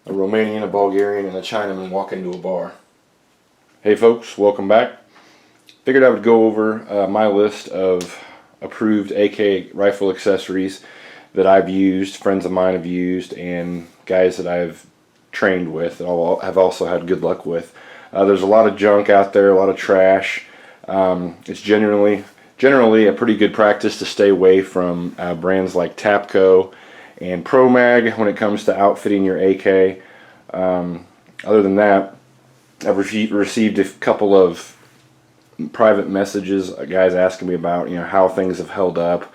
a Romanian, a Bulgarian, and a Chinaman walk into a bar. Hey folks, welcome back. Figured I would go over my list of approved AK rifle accessories that I've used, friends of mine have used, and guys that I've trained with that have also had good luck with. There's a lot of junk out there, a lot of trash. It's generally a pretty good practice to stay away from brands like Tapco and Pro Mag when it comes to outfitting your AK. Other than that, I've received a couple of private messages, guys asking me about how things have held up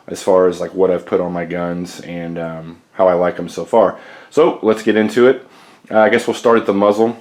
as far as like what I've put on my guns and how I like them so far. So let's get into it. I guess we'll start at the muzzle.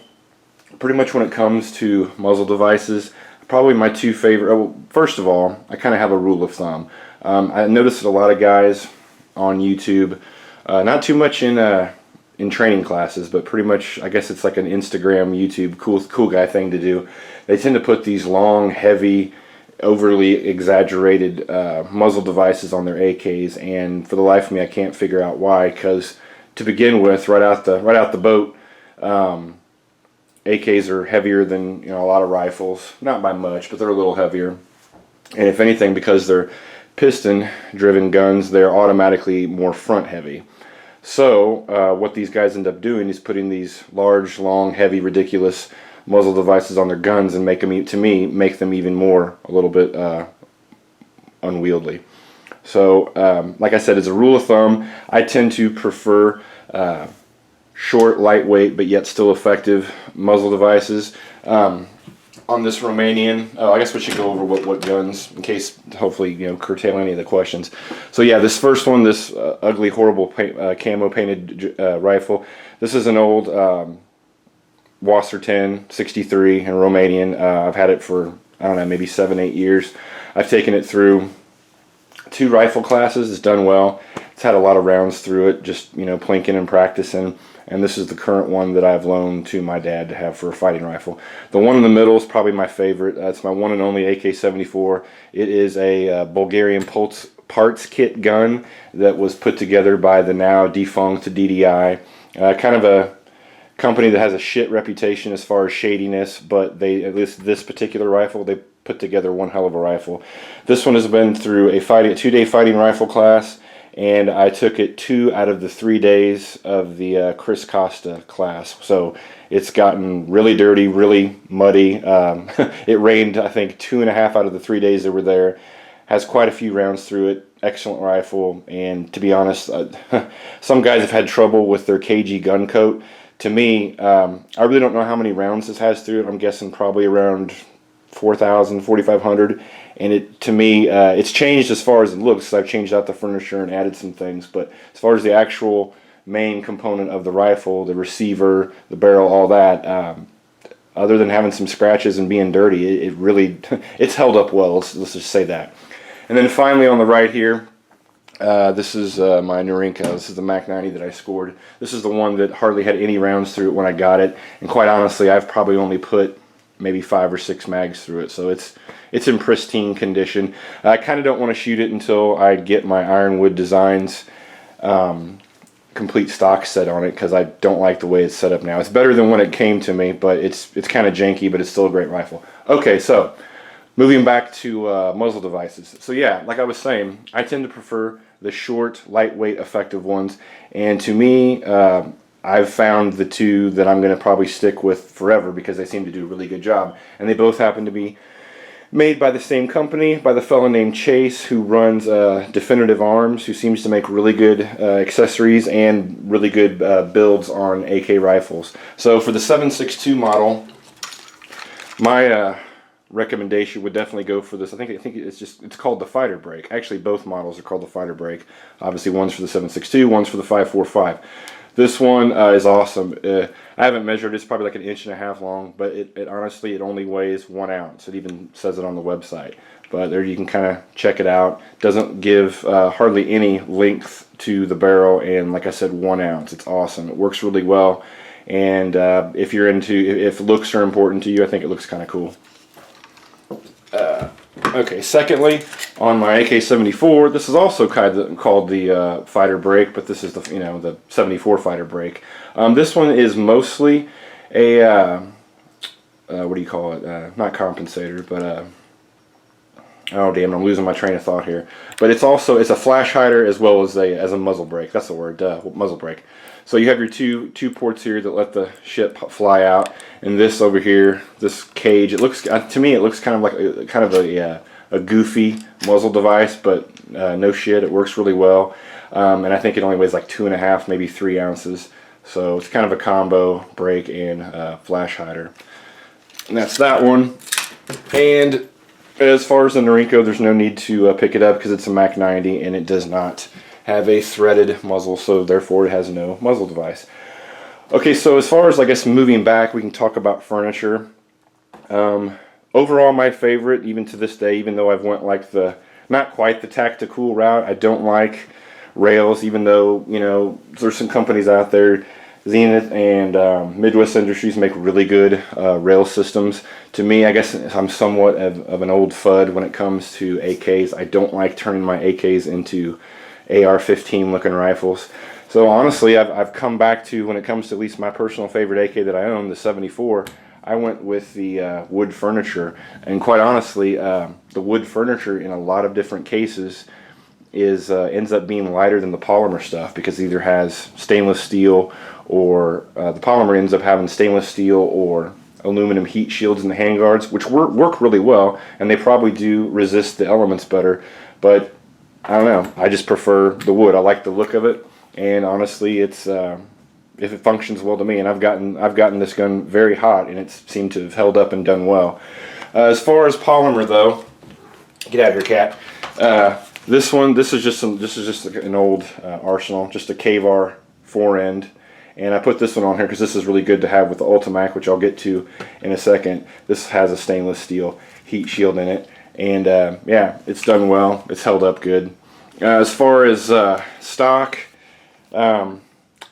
Pretty much when it comes to muzzle devices, probably my two favorite. Well, first of all, I kind of have a rule of thumb. I noticed that a lot of guys on YouTube, not too much in training classes, but pretty much, I guess it's like an Instagram, YouTube cool guy thing to do. They tend to put these long, heavy, overly exaggerated muzzle devices on their AKs, and for the life of me, I can't figure out why. Because to begin with, right out the boat, AKs are heavier than a lot of rifles, not by much, but they're a little heavier. And if anything, because they're piston-driven guns, they're automatically more front-heavy. So what these guys end up doing is putting these large, long, heavy, ridiculous muzzle devices on their guns and make them even more a little bit unwieldy. So like I said, as a rule of thumb, I tend to prefer short, lightweight, but yet still effective muzzle devices. On this Romanian, I guess we should go over what guns, in case, hopefully, curtail any of the questions. So yeah, this first one, this ugly, horrible camo painted rifle. This is an old Worcester 1063 in Romanian. I've had it for, I don't know, maybe 7-8 years. I've taken it through 2 rifle classes. It's done well. It's had a lot of rounds through it, just plinking and practicing. And this is the current one that I've loaned to my dad to have for a fighting rifle. The one in the middle is probably my favorite. It's my one and only AK-74. It is a Bulgarian parts kit gun that was put together by the now defunct DDI. Kind of a company that has a shit reputation as far as shadiness, but at least this particular rifle, they put together one hell of a rifle. This one has been through a 2-day fighting rifle class, and I took it 2 out of the 3 days of the Chris Costa class. So it's gotten really dirty, really muddy. It rained, I think, 2.5 out of the 3 days that were there. Has quite a few rounds through it. Excellent rifle. And to be honest, some guys have had trouble with their KG gun coat. To me, I really don't know how many rounds this has through it. I'm guessing probably around 4,000, 4,500. And to me, it's changed as far as it looks. I've changed out the furniture and added some things. But as far as the actual main component of the rifle, the receiver, the barrel, all that, other than having some scratches and being dirty, it really, it's held up well. Let's just say that. And then finally on the right here, this is my Narinka. This is the Mac 90 that I scored. This is the one that hardly had any rounds through it when I got it. And quite honestly, I've probably only put maybe 5 or 6 mags through it. So it's in pristine condition. I kind of don't want to shoot it until I get my Ironwood Designs complete stock set on it, because I don't like the way it's set up now. It's better than when it came to me, but it's kind of janky, but it's still a great rifle. Okay, so moving back to muzzle devices. So yeah, like I was saying, I tend to prefer the short, lightweight, effective ones. And to me, I've found the 2 that I'm going to probably stick with forever because they seem to do a really good job. And they both happen to be made by the same company, by the fellow named Chase, who runs Definitive Arms, who seems to make really good accessories and really good builds on AK rifles. So for the 7.62 model, my recommendation would definitely go for this. I think it's called the Fighter Break. Actually, both models are called the Fighter Break. Obviously, one's for the 7.62, one's for the 5.45. This one is awesome. I haven't measured. It's probably like 1.5 inches long, but it honestly, it only weighs 1 ounce. It even says it on the website. But there you can kind of check it out. Doesn't give hardly any length to the barrel, and like I said, 1 ounce. It's awesome. It works really well. And if looks are important to you, I think it looks kind of cool. Okay, secondly, On my AK-74, this is also called the fighter brake, but this is the the 74 fighter brake. This one is mostly a what do you call it? Not compensator, but oh damn, I'm losing my train of thought here. But it's a flash hider as well as a muzzle brake. That's the word, muzzle brake. So you have your two ports here that let the ship fly out, and this over here, this cage. It looks to me, it looks kind of like a goofy muzzle device, but no shit, it works really well. And I think it only weighs like 2.5, maybe 3 ounces. So it's kind of a combo brake and flash hider. And that's that one. And as far as the Norinco, there's no need to pick it up because it's a Mac 90 and it does not have a threaded muzzle, so therefore it has no muzzle device. Okay, so as far as I guess moving back, we can talk about furniture. Overall, my favorite, even to this day, even though I've went like not quite the tactical route, I don't like rails, even though, there's some companies out there, Zenith and Midwest Industries make really good rail systems. To me, I guess I'm somewhat of an old FUD when it comes to AKs. I don't like turning my AKs into AR-15 looking rifles. So honestly, I've come back to, when it comes to at least my personal favorite AK that I own, the 74, I went with the wood furniture, and quite honestly, the wood furniture in a lot of different cases ends up being lighter than the polymer stuff because it either has stainless steel or the polymer ends up having stainless steel or aluminum heat shields in the handguards, which work really well, and they probably do resist the elements better. But I don't know, I just prefer the wood. I like the look of it, and honestly, it's if it functions well to me, and I've gotten this gun very hot, and it seemed to have held up and done well. As far as polymer though, get out of here, cat. This is just an old Arsenal, just a K-Var 4-end, and I put this one on here because this is really good to have with the Ultimac, which I'll get to in a second. This has a stainless steel heat shield in it, and yeah, it's done well. It's held up good. As far as stock.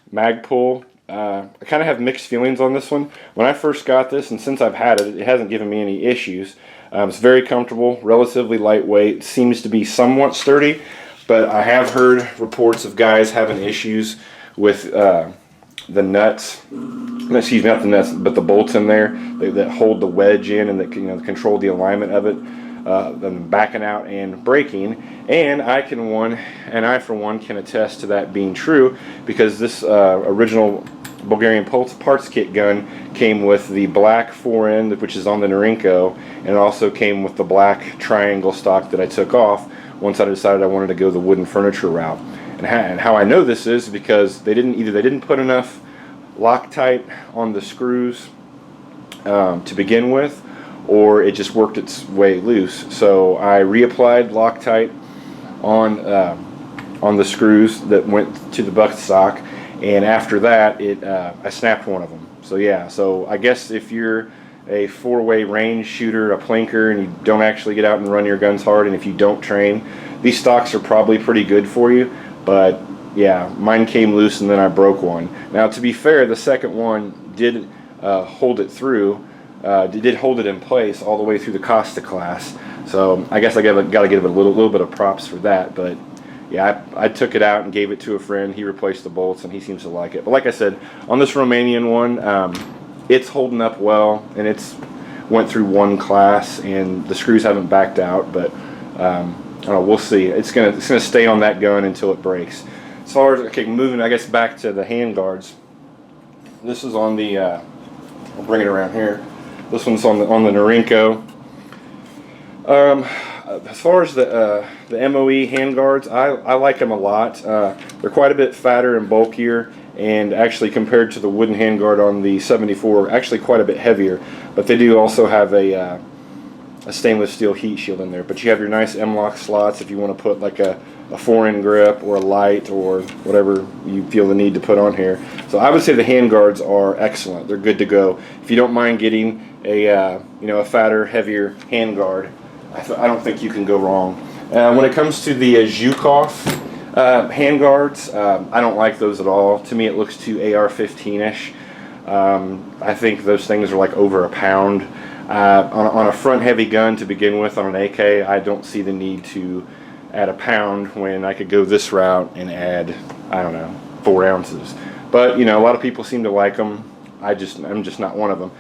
Magpul, I kind of have mixed feelings on this one. When I first got this, and since I've had it, it hasn't given me any issues. It's very comfortable, relatively lightweight, seems to be somewhat sturdy, but I have heard reports of guys having issues with the nuts, excuse me, not the nuts, but the bolts in there that hold the wedge in and that control the alignment of it. Them backing out and breaking, and I for one can attest to that being true because this original Bulgarian parts kit gun came with the black 4-end, which is on the Norinco, and it also came with the black triangle stock that I took off once I decided I wanted to go the wooden furniture route. And how I know this is because they didn't put enough Loctite on the screws to begin with, or it just worked its way loose. So I reapplied Loctite on the screws that went to the buttstock, and after that I snapped one of them. So yeah, so I guess if you're a 4-way range shooter, a plinker, and you don't actually get out and run your guns hard, and if you don't train, these stocks are probably pretty good for you. But yeah, mine came loose and then I broke one. Now to be fair, the second one did hold it through. Did hold it in place all the way through the Costa class, so I guess I got to give it a little bit of props for that. But yeah, I took it out and gave it to a friend. He replaced the bolts and he seems to like it. But like I said, on this Romanian one, it's holding up well, and it's went through one class and the screws haven't backed out. But I don't know, we'll see. It's gonna stay on that gun until it breaks. As far as moving, I guess back to the hand guards. This is on the. I'll bring it around here. This one's on the Norinco. As far as the MOE handguards, I like them a lot. They're quite a bit fatter and bulkier, and actually compared to the wooden handguard on the 74, actually quite a bit heavier. But they do also have a stainless steel heat shield in there. But you have your nice M-lock slots if you want to put like a 4-end grip or a light or whatever you feel the need to put on here. So I would say the handguards are excellent. They're good to go. If you don't mind getting a fatter, heavier handguard, I don't think you can go wrong. When it comes to the Zhukov handguards, I don't like those at all. To me, it looks too AR-15ish. I think those things are like over a pound. On a front heavy gun to begin with, on an AK, I don't see the need to add a pound when I could go this route and add, I don't know, 4 ounces. But, you know, a lot of people seem to like them. I'm just not one of them.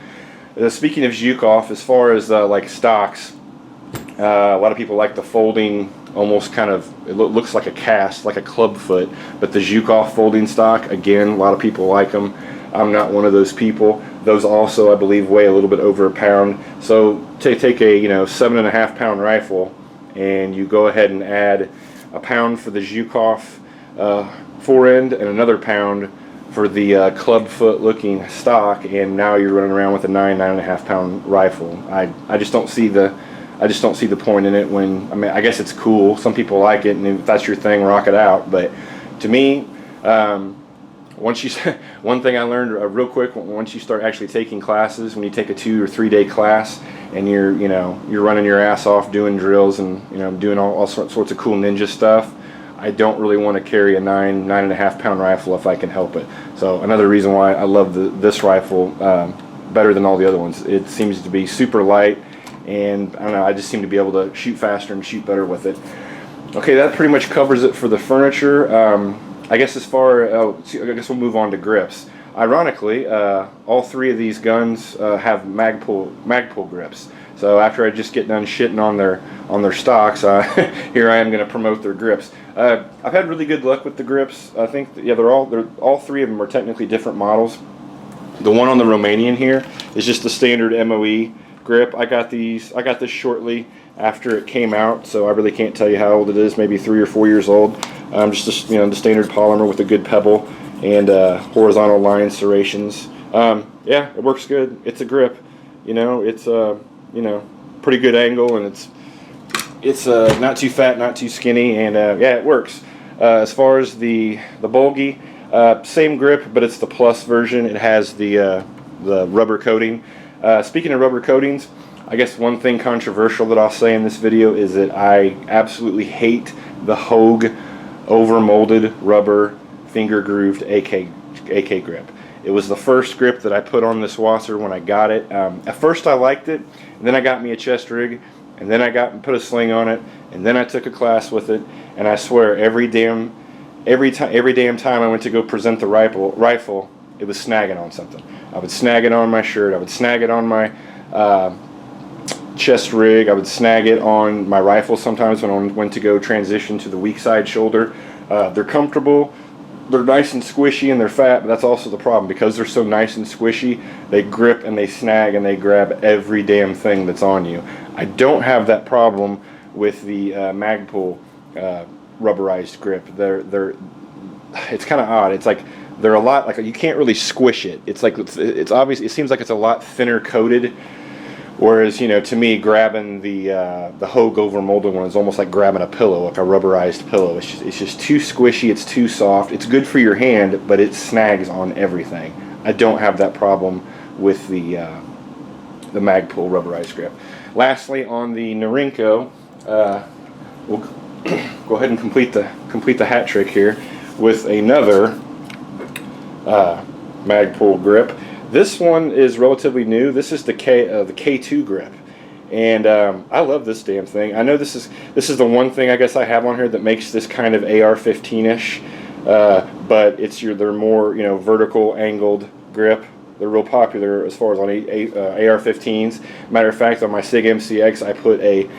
Speaking of Zhukov, as far as like stocks, a lot of people like the folding, almost kind of, it looks like a cast, like a club foot, but the Zhukov folding stock, again, a lot of people like them. I'm not one of those people. Those also, I believe, weigh a little bit over a pound. So take a 7.5 pound rifle, and you go ahead and add a pound for the Zhukov forend and another pound for the club foot looking stock, and now you're running around with a 9.5 pound rifle. I just don't see the point in it. When, I mean, I guess it's cool. Some people like it, and if that's your thing, rock it out. But to me, one thing I learned real quick, once you start actually taking classes, when you take a 2 or 3 day class and you're running your ass off doing drills and doing all sorts of cool ninja stuff, I don't really want to carry a 9.5 pound rifle if I can help it. So another reason why I love this rifle better than all the other ones. It seems to be super light, and I don't know, I just seem to be able to shoot faster and shoot better with it. Okay, that pretty much covers it for the furniture. I guess I guess we'll move on to grips. Ironically, all 3 of these guns have Magpul grips. So after I just get done shitting on their stocks, here I am going to promote their grips. I've had really good luck with the grips. I think they're all 3 of them are technically different models. The one on the Romanian here is just the standard MOE grip. I got this shortly after it came out, so I really can't tell you how old it is. Maybe 3 or 4 years old. Just the standard polymer with a good pebble and horizontal line serrations. Yeah, it works good. It's a grip. It's pretty good angle, and it's not too fat, not too skinny, and yeah, it works. As far as the Bulgy, same grip, but it's the plus version. It has the rubber coating. Speaking of rubber coatings, I guess one thing controversial that I'll say in this video is that I absolutely hate the Hogue over-molded rubber finger grooved AK grip. It was the first grip that I put on this Wasser when I got it. At first I liked it, and then I got me a chest rig, and then I put a sling on it, and then I took a class with it, and I swear every damn time I went to go present the rifle, it was snagging on something. I would snag it on my shirt, I would snag it on my chest rig, I would snag it on my rifle sometimes when I went to go transition to the weak side shoulder. They're comfortable, they're nice and squishy, and they're fat, but that's also the problem. Because they're so nice and squishy, they grip and they snag and they grab every damn thing that's on you. I don't have that problem with the Magpul rubberized grip. It's kind of odd. It's like they're a lot, like, you can't really squish it. It's like it's obvious. It seems like it's a lot thinner coated. Whereas, to me, grabbing the Hogue over molded one is almost like grabbing a pillow, like a rubberized pillow. It's just too squishy. It's too soft. It's good for your hand, but it snags on everything. I don't have that problem with the Magpul rubberized grip. Lastly, on the Norinco, we'll go ahead and complete the hat trick here with another Magpul grip. This one is relatively new. This is the K2 grip, and I love this damn thing. I know this is the one thing I guess I have on here that makes this kind of AR-15ish, but they're more vertical angled grip. They're real popular as far as on AR-15s. Matter of fact, on my SIG MCX, I put a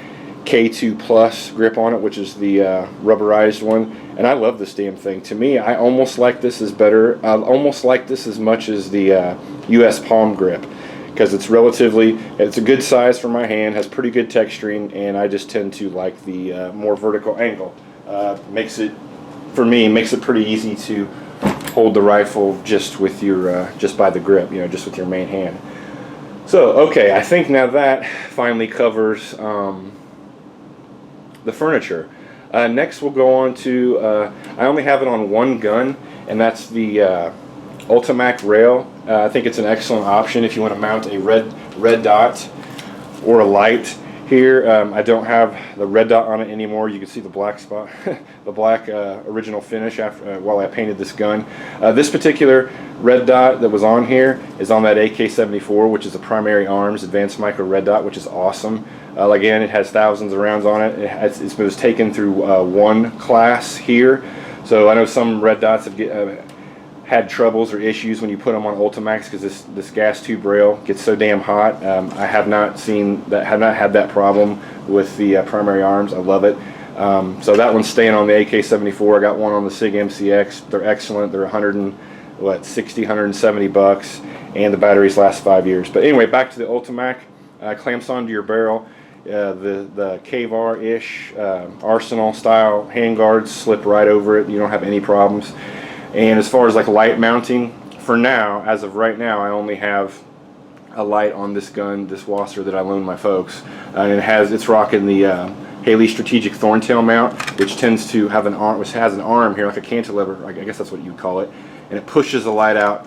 K2 Plus grip on it, which is the rubberized one, and I love this damn thing. To me, I almost like this as better. I almost like this as much as the US Palm grip, because it's a good size for my hand, has pretty good texturing, and I just tend to like the more vertical angle. Makes it pretty easy to hold the rifle just with your just by the grip, just with your main hand. So okay, I think now that finally covers the furniture. Next we'll go on to, I only have it on one gun, and that's the Ultimac rail. I think it's an excellent option if you want to mount a red dot or a light Here, I don't have the red dot on it anymore. You can see the black spot, the black original finish after while I painted this gun. This particular red dot that was on here is on that AK-74, which is a primary arms advanced micro red dot, which is awesome. Again, it has thousands of rounds on it. It was taken through one class here, so I know some red dots have had troubles or issues when you put them on Ultimax because this gas tube rail gets so damn hot. I have not had that problem with the primary arms. I love it. So that one's staying on the AK-74. I got one on the SIG MCX. They're excellent. They're 170 bucks, and the batteries last 5 years. But anyway, back to the Ultimac. Clamps onto your barrel. The K-Var-ish Arsenal style handguards slip right over it. You don't have any problems. And as far as like light mounting, for now, as of right now, I only have a light on this gun, this Worcester that I loaned my folks, and it's rocking the Haley Strategic Thorntail mount, which tends to have an arm, which has an arm here like a cantilever. I guess that's what you'd call it, and it pushes the light out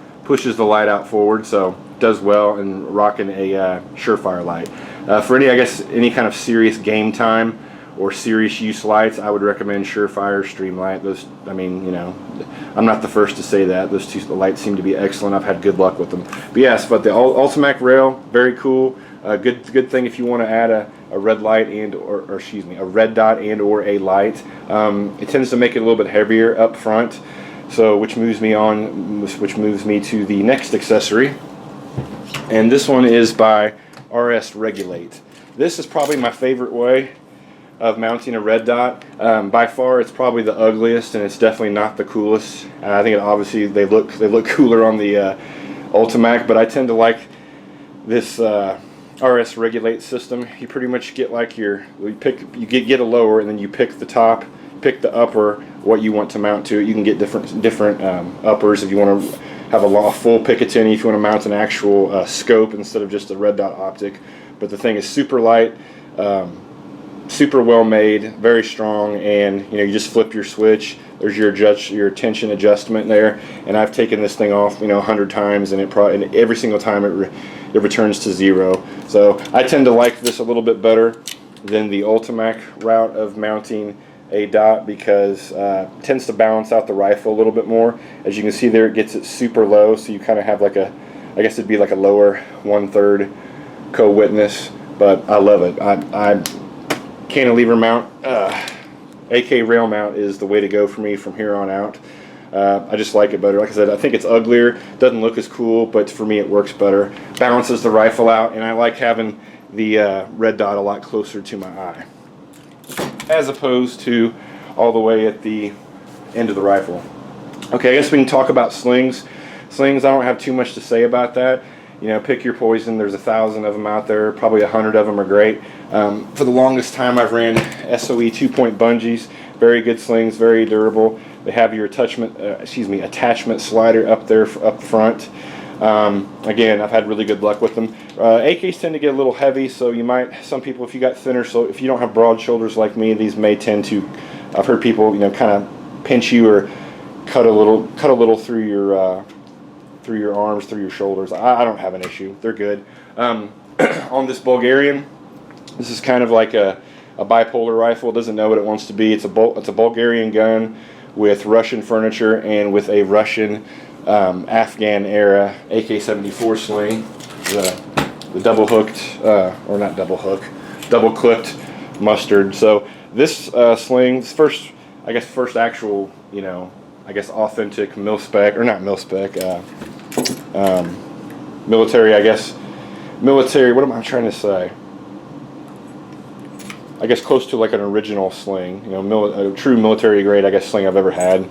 forward, so it does well. And rocking a Surefire light for any kind of serious game time or serious use lights. I would recommend Surefire, Streamlight. Those, I mean, you know, I'm not the first to say that. Those two lights seem to be excellent. I've had good luck with them. But yes, but the Ultimac rail, very cool. Good thing if you want to add a red light or excuse me, a red dot and or a light. It tends to make it a little bit heavier up front. So which moves me to the next accessory, and this one is by RS Regulate. This is probably my favorite way of mounting a red dot. By far, it's probably the ugliest, and it's definitely not the coolest. I think obviously they look cooler on the Ultimac, but I tend to like this RS Regulate system. You pretty much get like you get a lower, and then you pick the top, pick the upper, what you want to mount to it. You can get different uppers if you want to have a full Picatinny, if you want to mount an actual scope instead of just a red dot optic. But the thing is super light. Super well made, very strong, and you know, you just flip your switch. There's your tension adjustment there, and I've taken this thing off 100 times, and and every single time it returns to 0. So I tend to like this a little bit better than the Ultimac route of mounting a dot, because it tends to balance out the rifle a little bit more. As you can see there, it gets it super low, so you kind of have like I guess it'd be like a lower 1/3 co-witness, but I love it. I cantilever mount, AK rail mount is the way to go for me from here on out. I just like it better. Like I said, I think it's uglier, doesn't look as cool, but for me it works better. Balances the rifle out, and I like having the red dot a lot closer to my eye, as opposed to all the way at the end of the rifle. Okay, I guess we can talk about slings. Slings, I don't have too much to say about that. You know, pick your poison. There's 1,000 of them out there. Probably 100 of them are great. For the longest time, I've ran SOE 2-point bungees. Very good slings, very durable. They have your attachment slider up there up front. Again, I've had really good luck with them. AKs tend to get a little heavy, so some people, if you got thinner, so if you don't have broad shoulders like me, these may tend to. I've heard people, kind of pinch you or cut a little through your arms, through your shoulders. I don't have an issue. They're good. On this Bulgarian, this is kind of like a bipolar rifle. It doesn't know what it wants to be. It's a Bulgarian gun with Russian furniture and with a Russian Afghan era AK-74 sling. The double hooked, or not double hook, double clipped mustard. So this sling, first actual, authentic mil-spec, or not mil-spec, military, what am I trying to say? I guess close to like an original sling, a true military grade, sling I've ever had.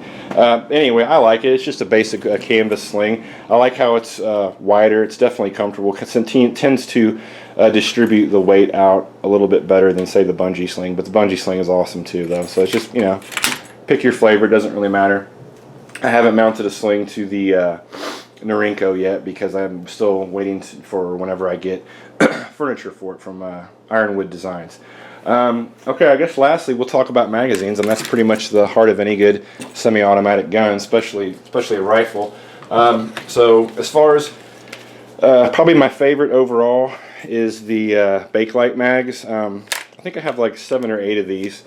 Anyway, I like it. It's just a basic canvas sling. I like how it's wider. It's definitely comfortable. It tends to distribute the weight out a little bit better than, say, the bungee sling. But the bungee sling is awesome too, though. So it's just, pick your flavor. It doesn't really matter. I haven't mounted a sling to the Norinco yet, because I'm still waiting for whenever I get furniture for it from Ironwood Designs. Okay, I guess lastly we'll talk about magazines, and that's pretty much the heart of any good semi-automatic gun, especially a rifle. So as far as probably my favorite overall is the Bakelite Mags. I think I have like 7 or 8 of these.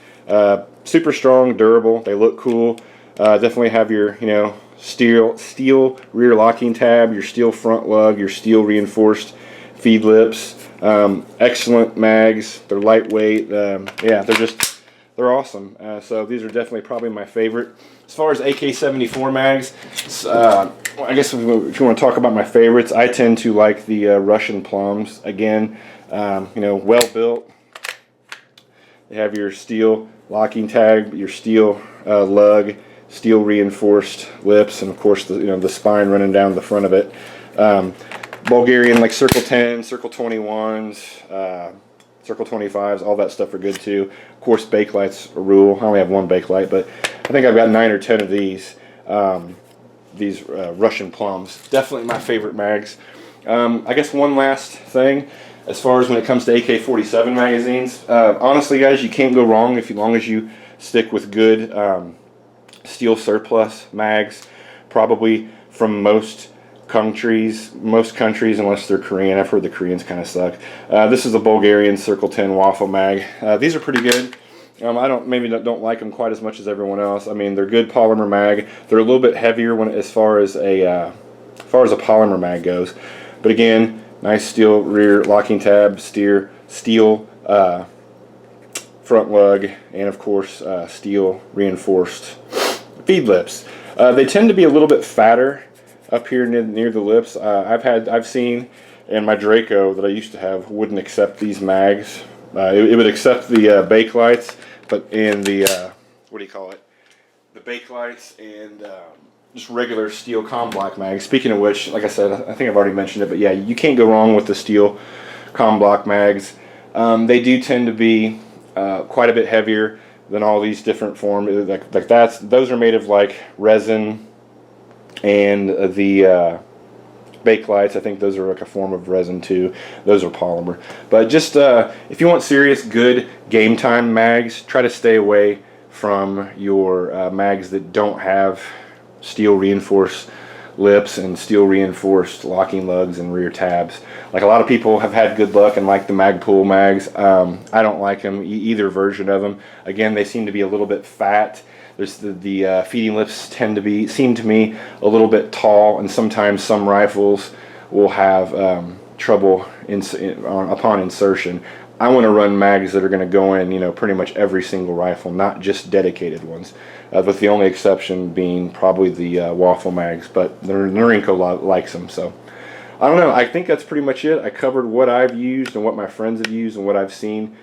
Super strong, durable. They look cool. Definitely have your, you know, steel rear locking tab, your steel front lug, your steel reinforced feed lips. Excellent mags. They're lightweight. Yeah, they're awesome. So these are definitely probably my favorite. As far as AK-74 mags, I guess if you want to talk about my favorites, I tend to like the Russian Plums. Again, you know, well built. They have your steel locking tag, your steel lug, steel reinforced lips, and of course the spine running down the front of it. Bulgarian like Circle 10, Circle 21s, Circle 25s, all that stuff are good too. Of course, Bakelite's a rule. I only have one Bakelite, but I think I've got 9 or 10 of these. These Russian Plums, definitely my favorite mags. I guess one last thing, as far as when it comes to AK-47 magazines, honestly, guys, you can't go wrong as long as you stick with good steel surplus mags, probably from most countries, unless they're Korean. I've heard the Koreans kind of suck. This is a Bulgarian Circle 10 Waffle mag. These are pretty good. I don't like them quite as much as everyone else. I mean, they're good polymer mag. They're a little bit heavier as far as a polymer mag goes. But again, nice steel rear locking tab, steel front lug, and of course steel reinforced feed lips. They tend to be a little bit fatter up here near the lips. I've seen, and my Draco that I used to have wouldn't accept these mags. It would accept the Bakelites, but in the what do you call it? The Bakelites and just regular steel block mags. Speaking of which, like I said, I think I've already mentioned it, but yeah, you can't go wrong with the steel block mags. They do tend to be quite a bit heavier than all these different forms. Those are made of like resin, and the Bakelites, I think those are like a form of resin too. Those are polymer. But just if you want serious good game time mags, try to stay away from your mags that don't have steel reinforced lips and steel reinforced locking lugs and rear tabs. Like a lot of people have had good luck and like the Magpul mags. I don't like them, either version of them. Again, they seem to be a little bit fat. There's the feeding lips seem to me a little bit tall, and sometimes some rifles will have trouble upon insertion. I want to run mags that are going to go in, you know, pretty much every single rifle, not just dedicated ones. With the only exception being probably the Waffle mags, but the Norinco likes them. So I don't know. I think that's pretty much it. I covered what I've used and what my friends have used and what I've seen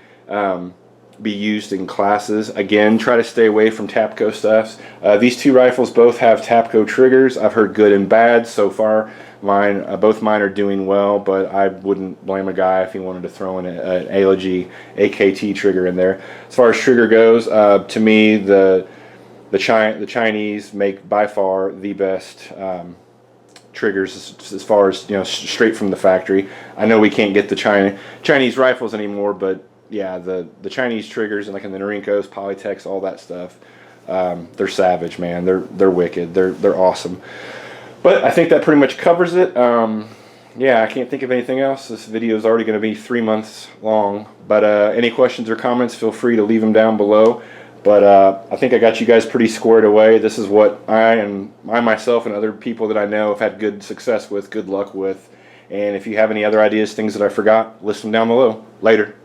be used in classes. Again, try to stay away from Tapco stuffs. These two rifles both have Tapco triggers. I've heard good and bad so far. Both mine are doing well, but I wouldn't blame a guy if he wanted to throw in an ALG AKT trigger in there. As far as trigger goes, to me, the Chinese make by far the best triggers as far as, you know, straight from the factory. I know we can't get the Chinese rifles anymore, but yeah, the Chinese triggers, and like in the Norincos, Polytechs, all that stuff, they're savage, man. They're wicked. They're awesome. But I think that pretty much covers it. Yeah, I can't think of anything else. This video is already going to be 3 months long. But any questions or comments, feel free to leave them down below. But I think I got you guys pretty squared away. This is what I myself and other people that I know have had good success with, good luck with. And if you have any other ideas, things that I forgot, list them down below. Later.